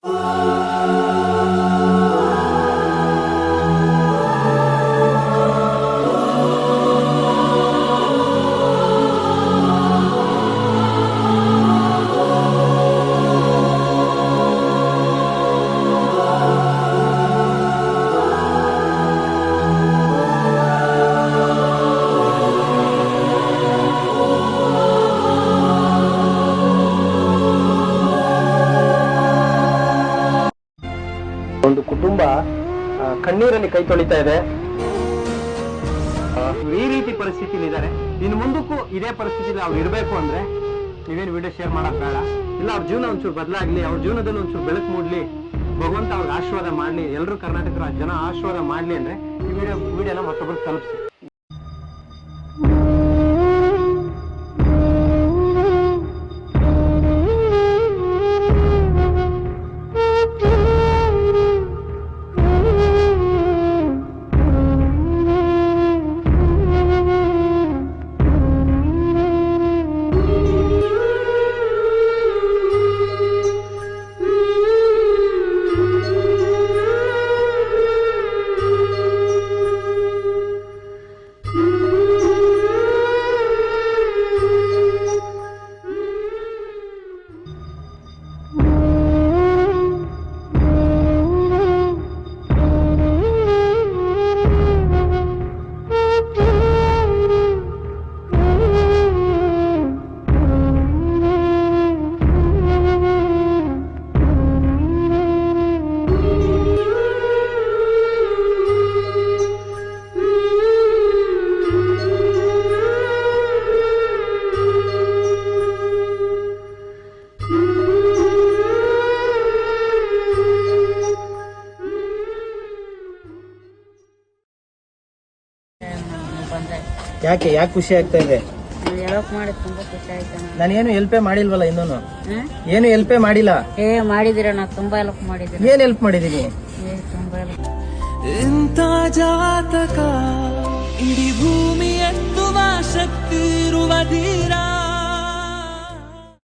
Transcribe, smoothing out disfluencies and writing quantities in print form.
ಒಂದು ಕುಟುಂಬ ಕಣ್ಣೀರಲ್ಲಿ ಕೈ ತೊಳಿತಾ ಇದೆ. ಈ ರೀತಿ ಪರಿಸ್ಥಿತಿಲಿ ಇದ್ದಾರೆ. ಇನ್ನು ಮುಂದಕ್ಕೂ ಇದೇ ಪರಿಸ್ಥಿತಿಲಿ ಅವ್ರು ಇರಬೇಕು ಅಂದ್ರೆ ನೀವೇನು ವಿಡಿಯೋ ಶೇರ್ ಮಾಡೋದು ಬೇಡ. ಇಲ್ಲ ಅವ್ರ ಜೀವನ ಒಂಚೂರು ಬದಲಾಗ್ಲಿ, ಅವ್ರ ಜೀವನದಲ್ಲಿ ಒಂಚೂರು ಬೆಳಕು ಮೂಡ್ಲಿ, ಭಗವಂತ ಅವ್ರಿಗೆ ಆಶೀರ್ವಾದ ಮಾಡ್ಲಿ, ಎಲ್ಲರೂ ಕರ್ನಾಟಕ ಜನ ಆಶೀರ್ವಾದ ಮಾಡ್ಲಿ ಅಂದ್ರೆ ಈ ವಿಡಿಯೋನ ಮತ್ತೊಬ್ಬರಿಗೆ ತಲುಪಿಸಿ. ಯಾಕೆ ಖುಷಿ ಆಗ್ತಾ ಇದೆ? ತುಂಬಾ ಖುಷಿ ಆಯ್ತು. ನಾನೇನು ಹೆಲ್ಪೇ ಮಾಡಿಲ್ವಲ್ಲ, ಇನ್ನೂನು ಏನು ಹೆಲ್ಪೇ ಮಾಡಿಲ್ಲ. ಮಾಡಿದಿರ, ತುಂಬಾ ಹೆಲ್ಪ್ ಮಾಡಿದಿರ. ಏನ್ ಹೆಲ್ಪ್ ಮಾಡಿದೀನಿ? ತುಂಬಾ ಇಂಥ ಜಾತಕ ಇಡೀ ಭೂಮಿ ಎತ್ತುವ ಶಕ್ತಿ ಇರುವ ಧೀರ.